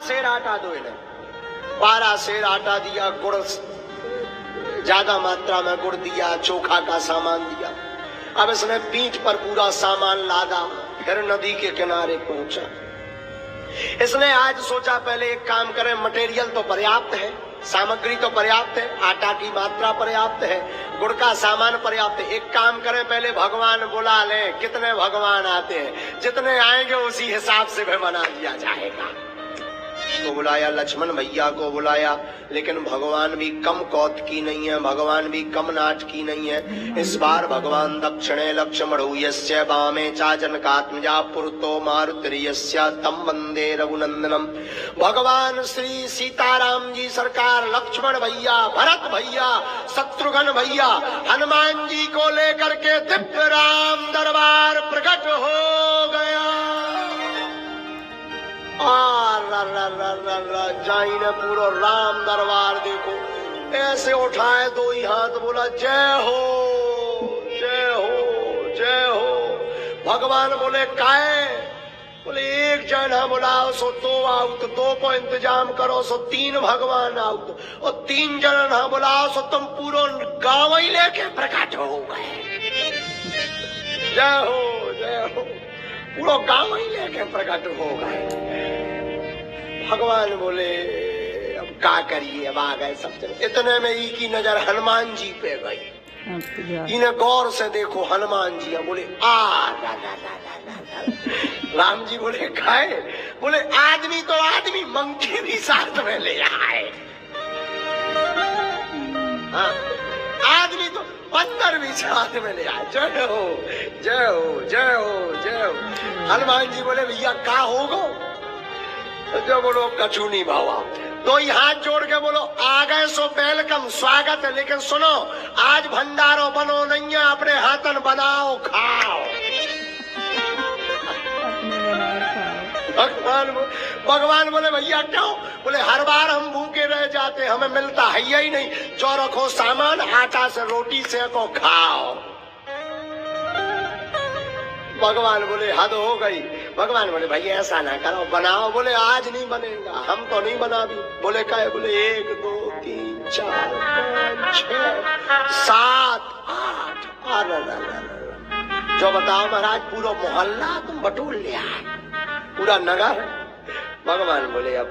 सेर आटा दो इन्हें। 12 सेर आटा दिया, गुड़ ज्यादा मात्रा में गुड़ दिया, चोखा का सामान दिया। अब इसने पीठ पर पूरा सामान लादा, फिर नदी के किनारे पहुंचा। इसने आज सोचा पहले एक काम करें, मटेरियल तो पर्याप्त है, सामग्री तो पर्याप्त है, आटा की मात्रा पर्याप्त है, गुड़ का सामान पर्याप्त है। एक काम करें, पहले भगवान बुला लें। कितने भगवान आते हैं, जितने आएंगे उसी हिसाब से भी बना दिया जाएगा। को बुलाया, लक्ष्मण भैया को बुलाया, लेकिन भगवान भी कम कौत की नहीं है, भगवान भी कम नाट की नहीं है। इस बार भगवान दक्षिणे लक्ष्मणस्य वामे चा जनकात्मजा पुरतो मारुतिर्यस्य तम वंदे रघुनंदनम। भगवान श्री सीताराम जी सरकार लक्ष्मण भैया, भरत भैया, शत्रुघ्न भैया, हनुमान जी को लेकर के दिव्य राम दरबार प्रकट हो गया। जाई ने पूरा राम दरबार देखो, ऐसे उठाए दो ही हाथ, बोला जय हो जय हो जय हो। भगवान बोले काहे? बोले एक जना बुलाओ सो 2 आउट, 2 को इंतजाम करो सो 3 भगवान आउट, और 3 जना बुलाओ सो तुम पूरा गाँव ही लेके प्रकट हो गए। जय हो जय हो, पूरा गाँव ही लेके प्रकट हो गए। भगवान बोले अब क्या करिए, अब आ गए सब जन। इतने में ई की नजर हनुमान जी पे गई। इन्हें गौर से देखो, हनुमान जी बोले आ ला ला ला ला ला। राम जी बोले खाए? बोले आदमी तो आदमी, मंकी भी साथ में ले आए। हाँ, आदमी तो बंदर भी साथ में ले आए। जय हो जय हो जय हो जय हो। हनुमान जी बोले भैया क्या होगा? जो बोलो कछु नहीं भावा, तो हाथ जोड़ के बोलो आ गए सो वेलकम, स्वागत है, लेकिन सुनो आज भंडारो बनो नहीं है, अपने हाथन बनाओ खाओ। भगवान बोले भैया क्यों? बोले हर बार हम भूखे रह जाते, हमें मिलता है ही नहीं, जो रखो सामान, आटा से रोटी सेको खाओ। भगवान बोले हद हो गई। भगवान बोले भाई ऐसा ना करो, बनाओ। बोले आज नहीं बनेगा, हम तो नहीं बना भी। बोले क्या? बोले 1 2 3 4 5 6 7 8। जो बताओ महाराज, पूरा मोहल्ला तुम बटोर लिया है, पूरा नगर। भगवान बोले अब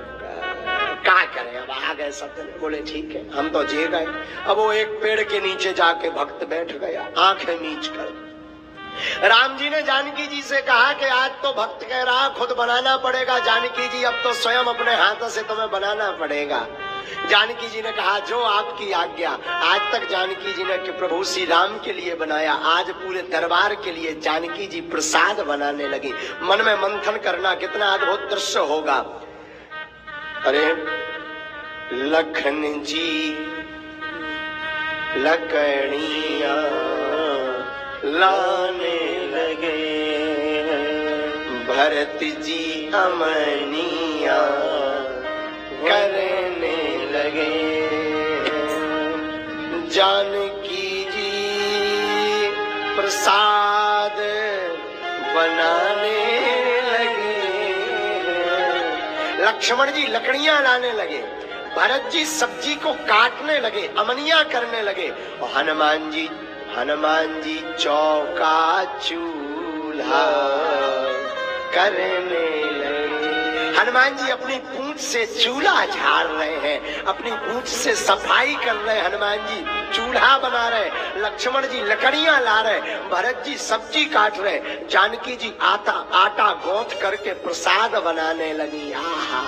क्या करें, अब आ गए सब जने। बोले ठीक है, हम तो जे गए। अब वो एक पेड़ के नीचे जाके भक्त बैठ गया, आंखें मीच कर। राम जी ने जानकी जी से कहा कि आज तो भक्त कह रहा खुद बनाना पड़ेगा। जानकी जी अब तो स्वयं अपने हाथों से तुम्हें बनाना पड़ेगा। जानकी जी ने कहा जो आपकी आज्ञा। आज तक जानकी जी ने प्रभु श्री राम के लिए बनाया, आज पूरे दरबार के लिए जानकी जी प्रसाद बनाने लगी। मन में मंथन करना, कितना अद्भुत दृश्य होगा। अरे लखन जी लकड़िया लाने लगे, भरत जी अमनिया करने लगे, जानकी जी प्रसाद बनाने लगे, लक्ष्मण जी लकड़ियां लाने लगे, भरत जी सब्जी को काटने लगे, अमनिया करने लगे, और हनुमान जी चौका चूल्हा करने लगे। हनुमान जी अपनी पूंछ से चूल्हा झाड़ रहे हैं, अपनी पूंछ से सफाई कर रहे हैं। हनुमान जी चूल्हा बना रहे, लक्ष्मण जी लकड़ियां ला रहे, भरत जी सब्जी काट रहे, जानकी जी आटा गौंथ करके प्रसाद बनाने लगी। आहा,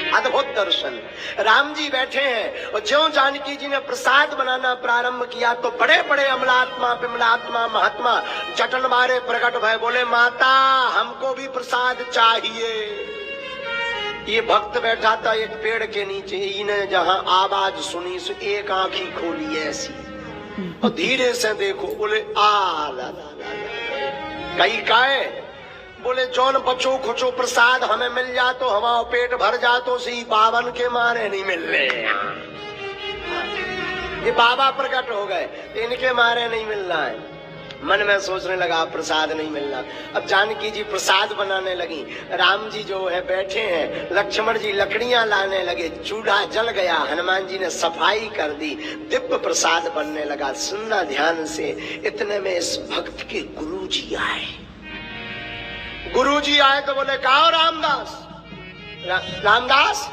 अद्भुत दर्शन। राम जी बैठे हैं और ज्यों जानकी जी ने प्रसाद बनाना प्रारंभ किया तो बड़े बड़े अमलात्मा विमलात्मा महात्मा जटन मारे प्रकट भय, बोले माता हमको भी प्रसाद चाहिए। ये भक्त बैठा था एक पेड़ के नीचे, इन्हें जहां आवाज सुनी सो एक आंख ही खोली ऐसी और धीरे से देखो, बोले आ ला ला ला कई काए, बोले जौन बचो खुचो प्रसाद हमें मिल जा तो हमारा पेट भर जा, तो सी बावन के मारे नहीं मिल रहे। ये बाबा प्रकट हो गए, इनके मारे नहीं मिल रहा है। मन में सोचने लगा प्रसाद नहीं मिलना। अब जानकी जी प्रसाद बनाने लगी, राम जी जो है बैठे हैं, लक्ष्मण जी लकड़ियां लाने लगे, चूल्हा जल गया, हनुमान जी ने सफाई कर दी, दिव्य प्रसाद बनने लगा। सुनना ध्यान से, इतने में इस भक्त के गुरु जी आए। गुरु जी आए तो बोले कहा रामदास, रामदास,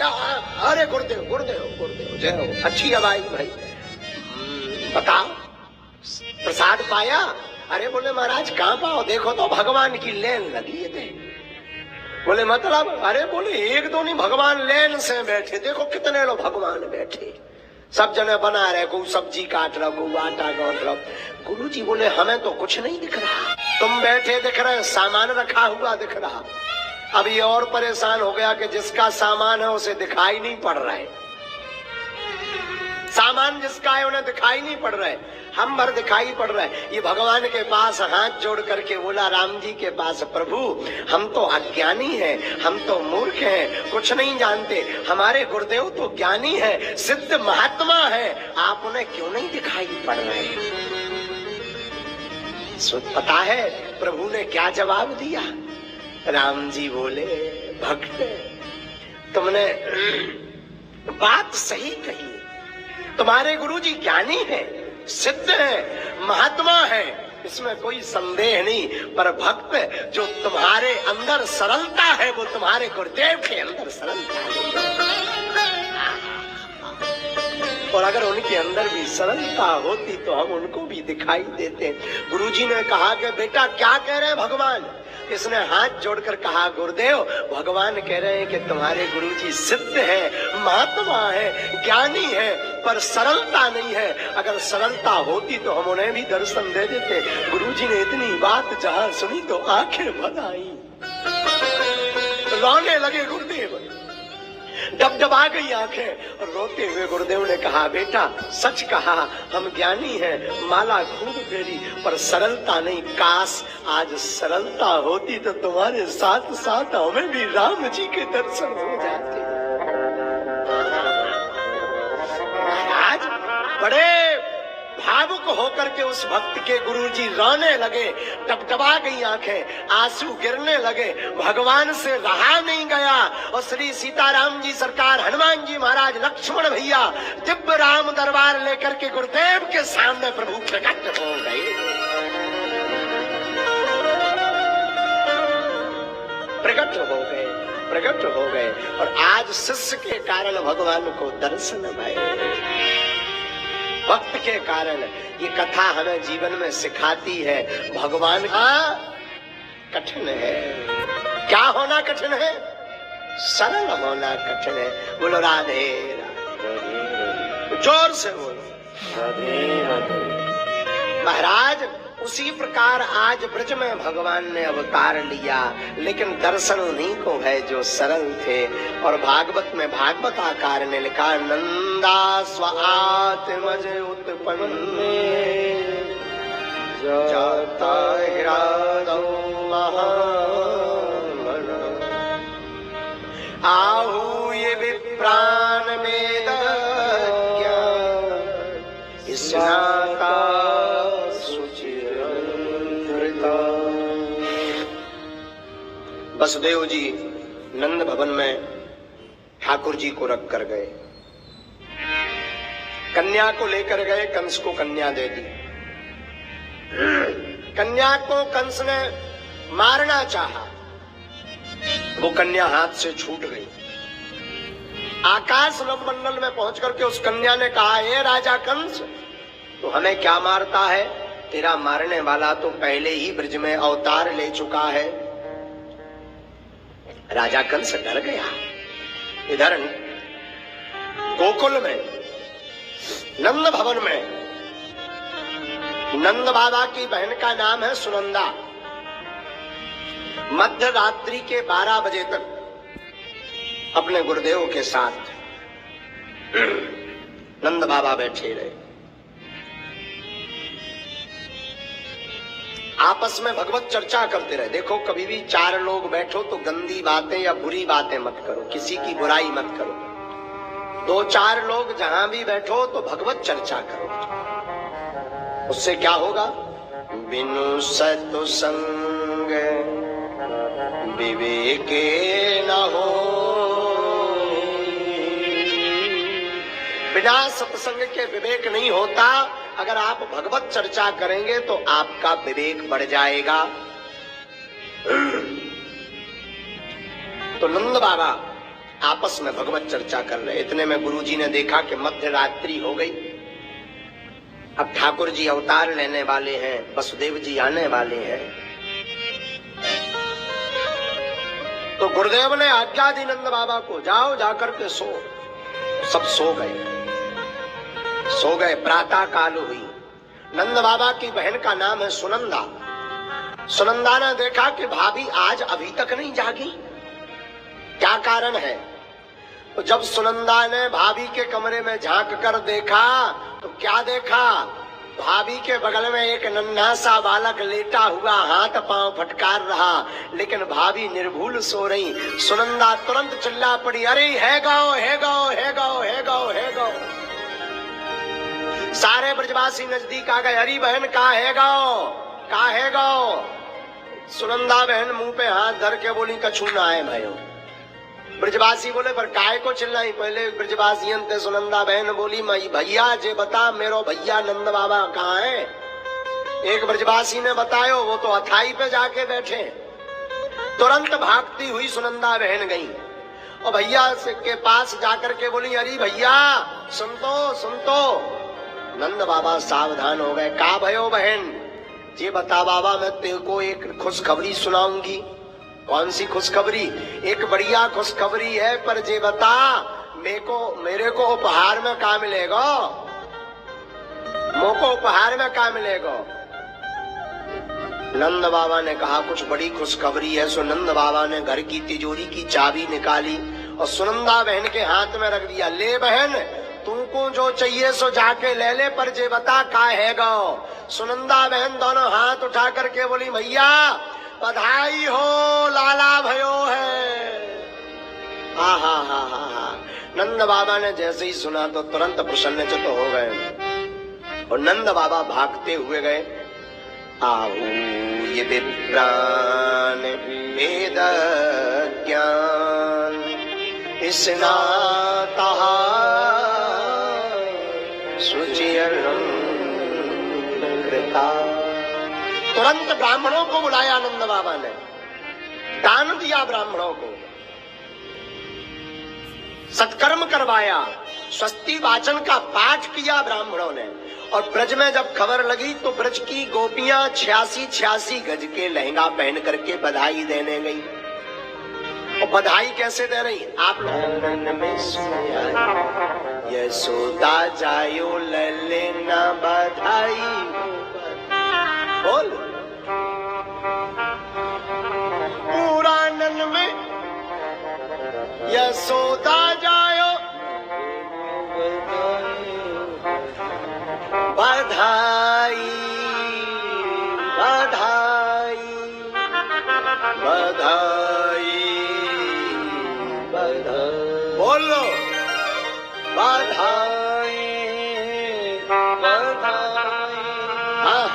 अरे गुरुदेव गुरुदेव गुरुदेव जय हो, अच्छी हवाई भाई, बताओ प्रसाद पाया? अरे बोले महाराज कहाँ पाओ, देखो तो भगवान की लेन लगी थे। बोले मतलब? अरे बोले एक दो नहीं, भगवान लेन से बैठे, देखो कितने लोग भगवान बैठे, सब जने बना रहे, कोई सब्जी काट रहा, कोई आटा गौंथ रहा। गुरु जी बोले हमें तो कुछ नहीं दिख रहा, तुम बैठे दिख रहे, सामान रखा हुआ दिख रहा। अब ये और परेशान हो गया कि जिसका सामान है उसे दिखाई नहीं पड़ रहा है, सामान जिसका है उन्हें दिखाई नहीं पड़ रहा है, हम भर दिखाई पड़ रहा है। ये भगवान के पास हाथ जोड़ करके बोला राम जी के पास, प्रभु हम तो अज्ञानी हैं, हम तो मूर्ख हैं, कुछ नहीं जानते, हमारे गुरुदेव तो ज्ञानी है, सिद्ध महात्मा है, आप उन्हें क्यों नहीं दिखाई पड़ रहे? पता है प्रभु ने क्या जवाब दिया? राम जी बोले भक्त तुमने बात सही कही, तुम्हारे गुरु जी ज्ञानी है, सिद्ध है, महात्मा है, इसमें कोई संदेह नहीं, पर भक्त जो तुम्हारे अंदर सरलता है वो तुम्हारे गुरुदेव के अंदर सरलता है। और अगर उनके अंदर भी सरलता होती तो हम उनको भी दिखाई देते। गुरुजी ने कहा कि बेटा क्या कह रहे हैं भगवान? इसने हाथ जोड़कर कहा गुरुदेव भगवान कह रहे हैं कि तुम्हारे गुरुजी सिद्ध है, महात्मा है, ज्ञानी है, पर सरलता नहीं है। अगर सरलता होती तो हम उन्हें भी दर्शन दे देते। गुरुजी ने इतनी बात जहां सुनी तो आंखें भर आई, रोने लगे गुरुदेव, डबडबा गई आंखें, और रोते हुए गुरुदेव ने कहा बेटा सच कहा, हम ज्ञानी हैं, माला खूब फेरी, पर सरलता नहीं। काश आज सरलता होती तो तुम्हारे साथ साथ हमें भी राम जी के दर्शन हो जाते। आज बड़े भावुक होकर के उस भक्त के गुरुजी रोने लगे, टपटपा गई आंखें, आंसू गिरने लगे, भगवान से रहा नहीं गया। और श्री सीताराम जी सरकार, हनुमान जी महाराज, लक्ष्मण भैया दिव्य राम दरबार लेकर के गुरुदेव के सामने प्रभु प्रकट हो गए। प्रकट हो गए, प्रकट हो गए, और आज शिष्य के कारण भगवान को दर्शन भये, भक्त के कारण। ये कथा हमें जीवन में सिखाती है भगवान का कठिन है। क्या होना कठिन है? सरल होना कठिन है। बोलो राधे राधे, जोर से बोलो राधे राधे। महाराज उसी प्रकार आज ब्रज में भगवान ने अवतार लिया, लेकिन दर्शन उन्हीं को है जो सरल थे। और भागवत में भागवत आकार ने लिखा, नंदा स्वात्मज उत्पन्ने जाता हृदौ महामन आहूय विप्रान वेदज्ञ स्नाता वसुदेव जी नंद भवन में ठाकुर जी को रख कर गए, कन्या को लेकर गए, कंस को कन्या दे दी। कन्या को कंस ने मारना चाहा, वो कन्या हाथ से छूट गई। आकाश नवमंडल में पहुंच करके उस कन्या ने कहा, हे राजा कंस, तो हमें क्या मारता है? तेरा मारने वाला तो पहले ही ब्रज में अवतार ले चुका है। राजा कंस डर गया। इधर गोकुल में, नंद भवन में, नंद बाबा की बहन का नाम है सुनंदा। मध्य रात्रि के 12 बजे तक अपने गुरुदेव के साथ नंद बाबा बैठे रहे, आपस में भगवत चर्चा करते रहे। देखो कभी भी 4 लोग बैठो तो गंदी बातें या बुरी बातें मत करो, किसी की बुराई मत करो। 2-4 लोग जहां भी बैठो तो भगवत चर्चा करो। उससे क्या होगा? बिनु सत्संग विवेके न हो। बिना सत्संग के विवेक नहीं होता। अगर आप भगवत चर्चा करेंगे तो आपका विवेक बढ़ जाएगा। तो नंद बाबा आपस में भगवत चर्चा कर रहे। इतने में गुरुजी ने देखा कि मध्य रात्रि हो गई। अब ठाकुर जी अवतार लेने वाले हैं, वसुदेव जी आने वाले हैं। तो गुरुदेव ने आज्ञा दी नंद बाबा को, जाओ जाकर के सो। सब सो गए। प्रातः काल हुई। नंद बाबा की बहन का नाम है सुनंदा। सुनंदा ने देखा कि भाभी आज अभी तक नहीं जागी, क्या कारण है? तो जब सुनंदा ने भाभी के कमरे में झांक कर देखा तो क्या देखा? भाभी के बगल में एक नन्हा सा बालक लेटा हुआ हाथ पांव फटकार रहा, लेकिन भाभी निर्भूल सो रही। सुनंदा तुरंत चिल्ला पड़ी, अरे है गौ, है गौ, है गौ, है गौ, है गौ। सारे ब्रजवासी नजदीक आ गए। अरे बहन कहाँ है गौ, कहाँ है गौ? सुनंदा बहन मुंह पे हाथ धर के बोली, कछु ना है भाइयों। ब्रजवासी बोले, पर काय को चिल्लाई? पहले ब्रजवासी थे। सुनंदा बहन बोली, मैं भैया जे बता, मेरो भैया नंद बाबा कहाँ है? एक ब्रजवासी ने बतायो, वो तो अथाई पे जाके बैठे। तुरंत भागती हुई सुनंदा बहन गई और भैया के पास जाकर के बोली, अरे भैया सुन तो। नंद बाबा सावधान हो गए। का भयो बहन? ये बता बाबा, मैं तेरे को एक खुशखबरी सुनाऊंगी। कौन सी खुशखबरी? एक बढ़िया खुशखबरी है, पर ये बता मेरे को उपहार में क्या मिलेगा? मोको उपहार में क्या मिलेगा? नंद बाबा ने कहा, कुछ बड़ी खुशखबरी है। सो नंद बाबा ने घर की तिजोरी की चाबी निकाली और सुनंदा बहन के हाथ में रख दिया। ले बहन, तुमको जो चाहिए सो जाके ले ले, पर जे बता का है गौ? सुनंदा बहन दोनों हाथ उठा करके बोली, भैया बधाई हो, लाला भयो है। हा। नंद बाबा ने जैसे ही सुना तो तुरंत प्रसन्नचित्त हो गए और नंद बाबा भागते हुए गए। आहू ये विप्रान वेद ज्ञान स्नाता तुरंत ब्राह्मणों को बुलाया नंद बाबा ने, दान दिया ब्राह्मणों को, सत्कर्म करवाया, स्वस्ति वाचन का पाठ किया ब्राह्मणों ने। और ब्रज में जब खबर लगी तो ब्रज की गोपियां 86 गज के लहंगा पहन करके बधाई देने गई। और बधाई कैसे दे रही? आप लोगों में सुना, यशोदा जायो लेना बधाई। बोल पुराणन में यशोदा जायो बधाई, बधाई, बधाई, बधाई। बोलो बधाई, बधाई, हाँ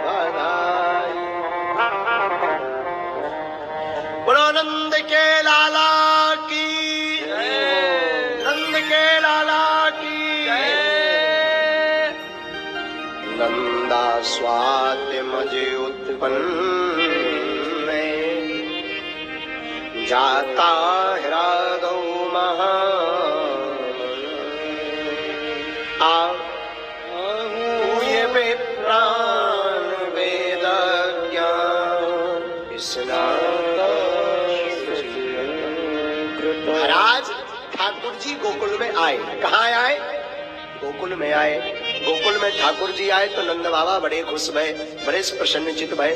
बधाई। बोलो नंद के लाला की, नंद के लाला की। नंदा स्वाति मजे उत्पन्न जाता हृदौ महा आहूय विप्रान वेद ज्ञान स्नाता। महाराज ठाकुर जी गोकुल में आए। कहाँ आए? गोकुल में आए। गोकुल में ठाकुर जी आए तो नंद बाबा बड़े खुश भय, बड़े प्रसन्नचित भय,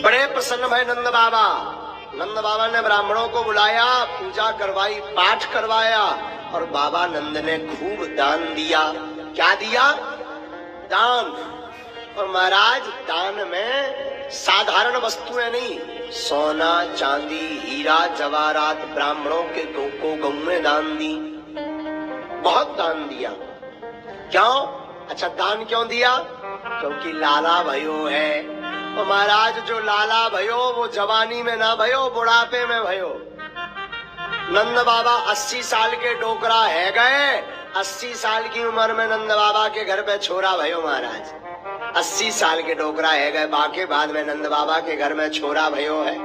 बड़े प्रसन्न भय नंद बाबा। नंद बाबा ने ब्राह्मणों को बुलाया, पूजा करवाई, पाठ करवाया और बाबा नंद ने खूब दान दिया। क्या दिया? दान। और महाराज दान में साधारण वस्तुएं नहीं, सोना चांदी हीरा जवाहरात ब्राह्मणों के गौ में दान दी। बहुत दान दिया। क्यों? अच्छा दान क्यों दिया? क्योंकि लाला भयो है। और महाराज जो लाला भयो वो जवानी में ना भयो, बुढ़ापे में भयो। नंद बाबा 80 साल के डोकरा है गए। 80 साल की उम्र में नंद बाबा के घर पे छोरा भयो महाराज। 80 साल के डोकरा है गए, बाके बाद में नंद बाबा के घर में छोरा भयो है।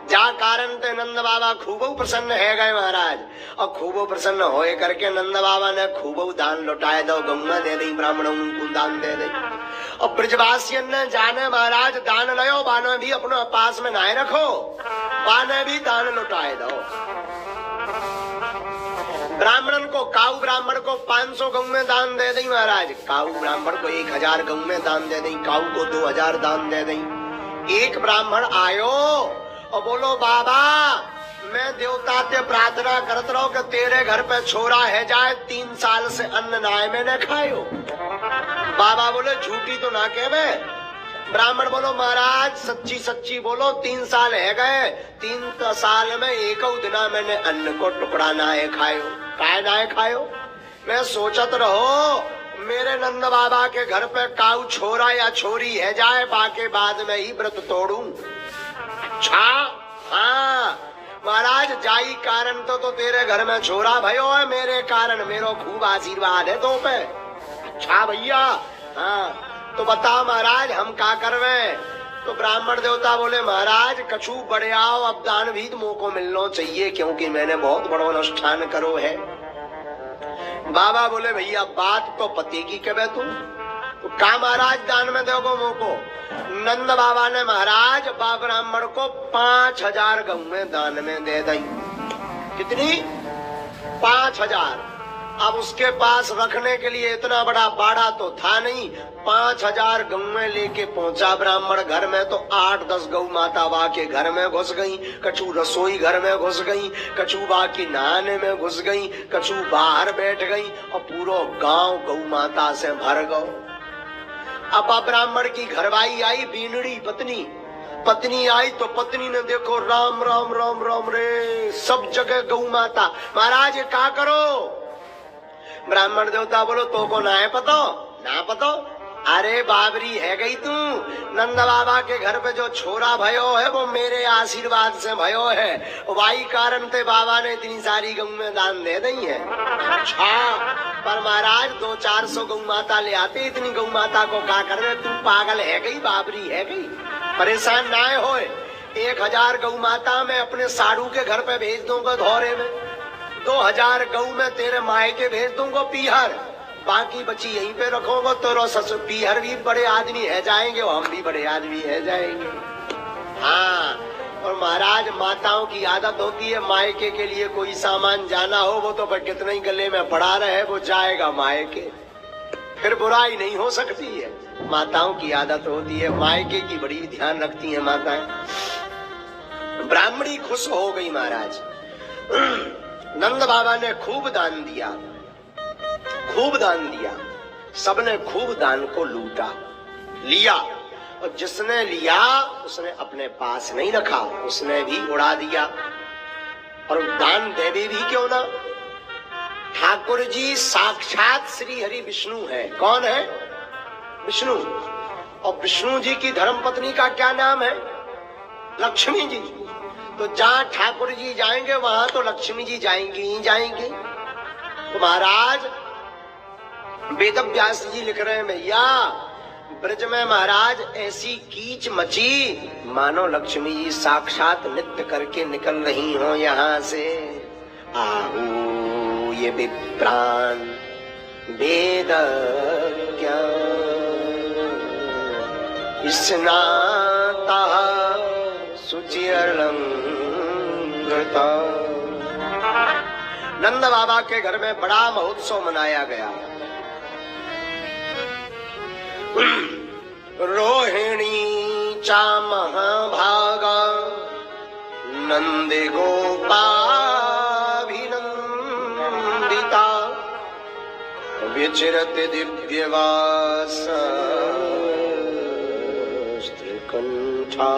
जा कारण ते नंद बाबा खूब प्रसन्न है गए महाराज। और खूब प्रसन्न होए करके नंद बाबा ने खूब दान लौटाए दो, गंगा दे दी, ब्राह्मणों को दान दे दी। और ब्रजवासियन ने जाने महाराज दान लयो, बाने भी अपने पास में नाए रखो, बाने भी दान लौटाए दो। ब्राह्मणन को, काऊ ब्राह्मण को 500 गऊ में दान दे दी महाराज। काऊ ब्राह्मण को 1000 गऊ में दान दे दी, काऊ को 2000 दान दे दी। एक ब्राह्मण आयो और बोलो बाबा मैं देवता से प्रार्थना करत रहो कि तेरे घर पे छोरा है जाए, 3 साल से अन्न नाय में न खायो। बाबा बोले झूठी तो ना कहवे। ब्राह्मण बोलो महाराज सच्ची सच्ची बोलो, 3 साल है गए, 3 साल में एक दिना मैंने अन्न को टुकड़ा ना है खायो। काय ना है खायो? मैं सोचत रहो मेरे नंद बाबा के घर पे काऊ छोरा या छोरी है जाए, बाके बाद में ही व्रत तोड़ू। अच्छा हाँ महाराज जाई कारण तो तेरे घर में छोरा भयो है, मेरे कारण मेरो खूब आशीर्वाद है तो पे। अच्छा भैया हाँ तो बता महाराज हम क्या करवे? तो ब्राह्मण देवता बोले महाराज कछु बड़े आओ, अब दान भी तो मौको मिलना चाहिए क्योंकि मैंने बहुत बड़ा अनुष्ठान करो है। बाबा बोले भैया बात तो पति की कहे तुम तो का महाराज दान में दोगो मौको? नंद बाबा ने महाराज बा ब्राह्मण को 5000 गऊ में दान में दे दी। कितनी? 5000। अब उसके पास रखने के लिए इतना बड़ा बाड़ा तो था नहीं। 5000 गऊ में लेके पहुंचा ब्राह्मण घर में तो 8-10 गऊ माता बा के घर में घुस गई, कछु रसोई घर में घुस गई, कछु बा की नहाने में घुस गई, कछु बाहर बैठ गई और पूरा गांव गऊ माता से भर गओ। अब ब्राह्मण की घरवाई आई बीनड़ी पत्नी, पत्नी आई तो पत्नी ने देखो राम राम राम राम रे सब जगह गऊ माता। महाराज क्या करो? ब्राह्मण देवता बोलो तो को ना है पतो? ना पतो? अरे बाबरी है गई तू। नंद बाबा के घर पे जो छोरा भयो है वो मेरे आशीर्वाद से भयो है, वाई कारण ते बाबा ने इतनी सारी गऊ में दान दे दी है। अच्छा पर महाराज 200-400 गऊ माता ले आते, इतनी गऊ माता को क्या कर रहे? तू पागल है गई, बाबरी है गई। परेशान ना होए, 1000 गऊ माता मैं अपने साड़ू के घर पे भेज दूंगा धोरे में, 2000 गऊ में तेरे माए के भेज दूंगा पीहर, बाकी बची यहीं पे रखोगे तो ससुर पीहर भी बड़े आदमी है जाएंगे और हम भी बड़े आदमी है जाएंगे। हाँ और महाराज माताओं की आदत होती है मायके के लिए कोई सामान जाना हो वो तो कितना ही गले में पड़ा रहे वो जाएगा मायके, फिर बुराई नहीं हो सकती है। माताओं की आदत होती है, मायके की बड़ी ध्यान रखती है माताएं। ब्राह्मणी खुश हो गई महाराज। नंद बाबा ने खूब दान दिया, खूब दान दिया, सबने खूब दान को लूटा लिया और जिसने लिया उसने अपने पास नहीं रखा, उसने भी उड़ा दिया। और दान देवी भी क्यों ना, ठाकुर जी साक्षात श्री हरि विष्णु है। कौन है? विष्णु। और विष्णु जी की धर्मपत्नी का क्या नाम है? लक्ष्मी जी। तो जहां ठाकुर जी जाएंगे वहां तो लक्ष्मी जी जाएंगी ही जाएंगी। तो महाराज वेद व्यास जी लिख रहे हैं भैया ब्रज में महाराज ऐसी कीच मची मानो लक्ष्मी जी साक्षात नृत्य करके निकल रही हो यहाँ से। आहू ये विप्राण वेद स्नाता सुचिरलंकृता। नंद बाबा के घर में बड़ा महोत्सव मनाया गया। रोहिणी चा महाभागा नंदे गोपाभिनंदिता विचरते दिव्यवास कंठा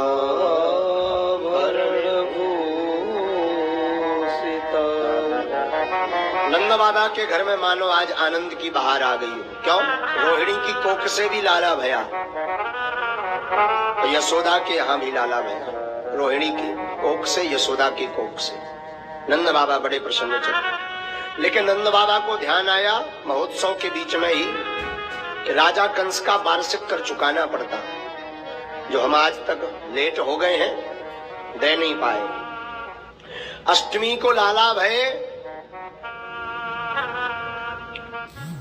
नंद बाबा के घर में मानो आज आनंद की बहार आ गई हो। क्यों? रोहिणी की कोख से भी लाला भया, यशोदा के यहाँ भी लाला भया। रोहिणी की कोख से, यशोदा की कोख से नंद बाबा बड़े प्रसन्न चले। लेकिन नंद बाबा को ध्यान आया महोत्सव के बीच में ही कि राजा कंस का वार्षिक कर चुकाना पड़ता, जो हम आज तक लेट हो गए हैं, दे नहीं पाए। अष्टमी को लाला भये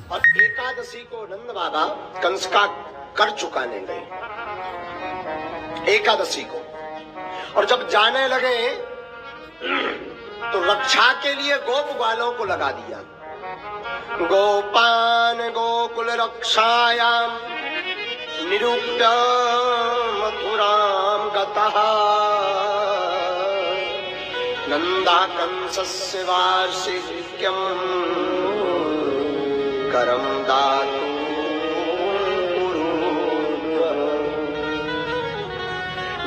और एकादशी को नंद बाबा कंस का कर चुकाने गए, एकादशी को। और जब जाने लगे तो रक्षा के लिए गोप ग्वालों को लगा दिया। गोपान गोकुल रक्षायाम निरूप्य मथुराम गतः नंदा कंसस्य वार्षिक्यम करम दातु।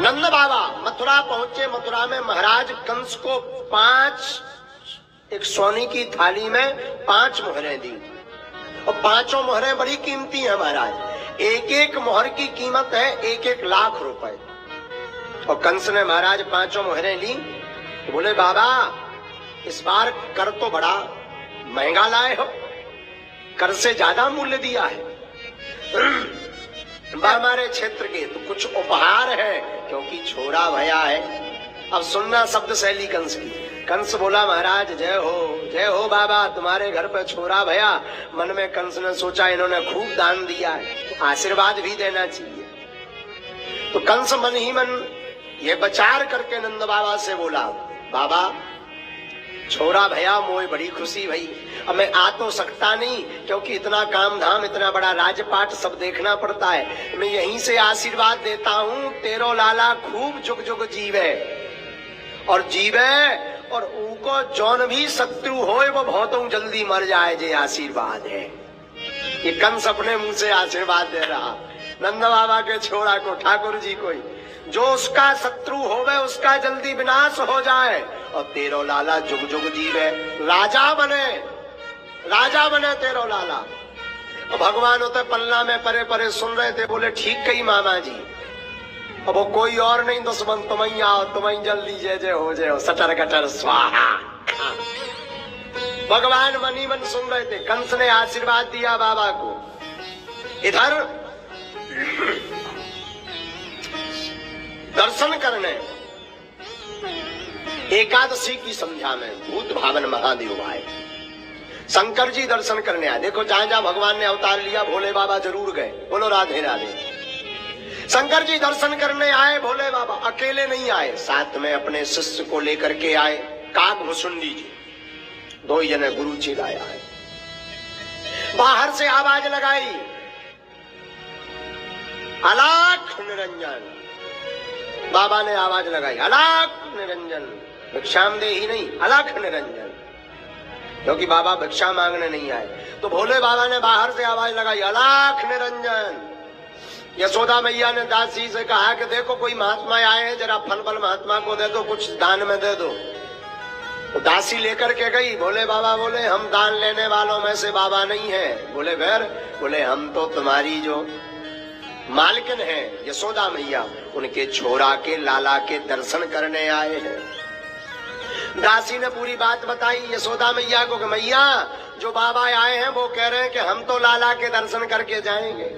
नंद बाबा मथुरा पहुंचे। मथुरा में महाराज कंस को 5 एक सोने की थाली में 5 मोहरें दी, और 5 मोहरें बड़ी कीमती हैं महाराज। एक एक मोहर की कीमत है 1-1 लाख रुपए। और कंस ने महाराज 5 मोहरें ली तो बोले बाबा इस बार कर तो बड़ा महंगा लाए हो, कर से ज्यादा मूल्य दिया है। हमारे क्षेत्र के तो कुछ उपहार है, क्योंकि छोरा भया है। अब सुनना शब्द शैली कंस की। कंस बोला महाराज जय हो बाबा, तुम्हारे घर पे छोरा भया। मन में कंस ने सोचा इन्होंने खूब दान दिया है, आशीर्वाद भी देना चाहिए। तो कंस मन ही मन ये विचार करके नंद बाबा से बोला बाबा छोरा भया मोए बड़ी खुशी भई। अब मैं आ तो सकता नहीं, क्योंकि इतना काम धाम, इतना बड़ा राजपाट सब देखना पड़ता है। मैं यहीं से आशीर्वाद देता हूँ, तेरो लाला खूब जुग जुग जीवे और जीवे, और उनको जौन भी शत्रु होए वो बहुत जल्दी मर जाए, जे आशीर्वाद है। ये कंस अपने मुंह से आशीर्वाद दे रहा नंद बाबा के छोरा को, ठाकुर जी को, जो उसका शत्रु होवे उसका जल्दी विनाश हो जाए, और तेरो लाला जुग जुग जीवे, राजा बने तेरो लाला। और भगवान होते पल्ला में परे परे सुन रहे थे, बोले ठीक कही मामा जी। अब वो कोई और नहीं दुश्मन तुम्हें आओ, तुम्हें जल्दी जय हो सटर कटर स्वाहा। भगवान मनी मन सुन रहे थे। कंस ने आशीर्वाद दिया बाबा को। इधर दर्शन करने एकादशी की संध्या में भूत भावन महादेव आए। शंकर जी दर्शन करने आए। देखो जहां जहां भगवान ने अवतार लिया भोले बाबा जरूर गए। बोलो राधे राधे। शंकर जी दर्शन करने आए। भोले बाबा अकेले नहीं आए, साथ में अपने शिष्य को लेकर के आए। काकभुसुंडी जी 2 जने गुरु चिल्लाया है। बाहर से आवाज लगाई अलाख निरंजन। बाबा ने आवाज लगाई अलाख निरंजन, भिक्षाम दे ही नहीं अलाख निरंजन, क्योंकि बाबा भिक्षा मांगने नहीं आए। तो भोले बाबा ने बाहर से आवाज लगाई अलाख निरंजन। यशोदा मैया ने दासी से कहा कि देखो कोई महात्मा आए हैं, जरा फल बल महात्मा को दे दो, कुछ दान में दे दो। तो दासी लेकर के गई। भोले बाबा बोले हम दान लेने वालों में से बाबा नहीं है। बोले फिर? बोले हम तो तुम्हारी जो मालकिन है यशोदा मैया, उनके छोरा के लाला के दर्शन करने आए हैं। दासी ने पूरी बात बताई यशोदा मैया को कि मैया जो बाबा आए हैं वो कह रहे हैं कि हम तो लाला के दर्शन करके जाएंगे।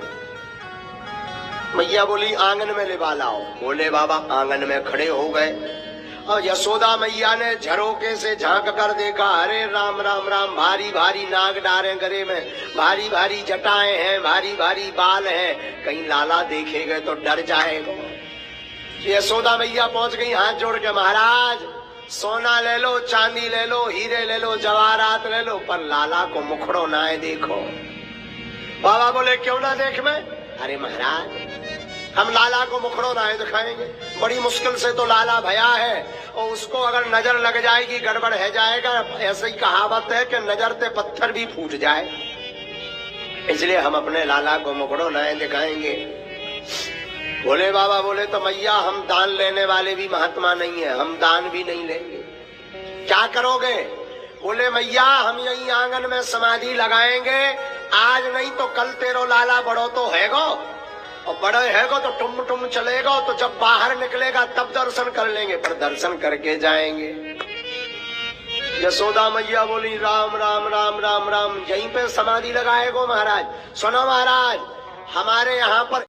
मैया बोली आंगन में लिवा लाओ। बोले बाबा आंगन में खड़े हो गए और यशोदा मैया ने झरोके से झांक कर देखा, अरे राम राम राम, भारी भारी नाग डारे गले में, भारी भारी जटाएं हैं, भारी भारी बाल हैं, कहीं लाला देखेगा तो डर जाएगा। यशोदा मैया पहुंच गई हाथ जोड़ के, महाराज सोना ले लो, चांदी ले लो, हीरे ले लो, जवाहरात ले लो, पर लाला को मुखड़ो ना है देखो। बाबा बोले क्यों ना देख मैं? अरे महाराज हम लाला को मुखड़ो ना है दिखाएंगे, बड़ी मुश्किल से तो लाला भया है, और उसको अगर नजर लग जाएगी गड़बड़ है जाएगा। ऐसे ही कहावत है कि नजर से पत्थर भी फूट जाए, इसलिए हम अपने लाला को मुखड़ो ना है दिखाएंगे। भोले बाबा बोले तो मैया हम दान लेने वाले भी महात्मा नहीं है, हम दान भी नहीं लेंगे। क्या करोगे? बोले मैया हम यही आंगन में समाधि लगाएंगे, आज नहीं तो कल तेरो लाला बड़ो तो हैगो, और बड़े हैगो तो टुम टुम चलेगा, तो जब बाहर निकलेगा तब दर्शन कर लेंगे, पर दर्शन करके जाएंगे। यशोदा मैया बोली राम राम राम राम राम, यहीं पे समाधि लगाएगो महाराज। सुनो महाराज, हमारे यहाँ पर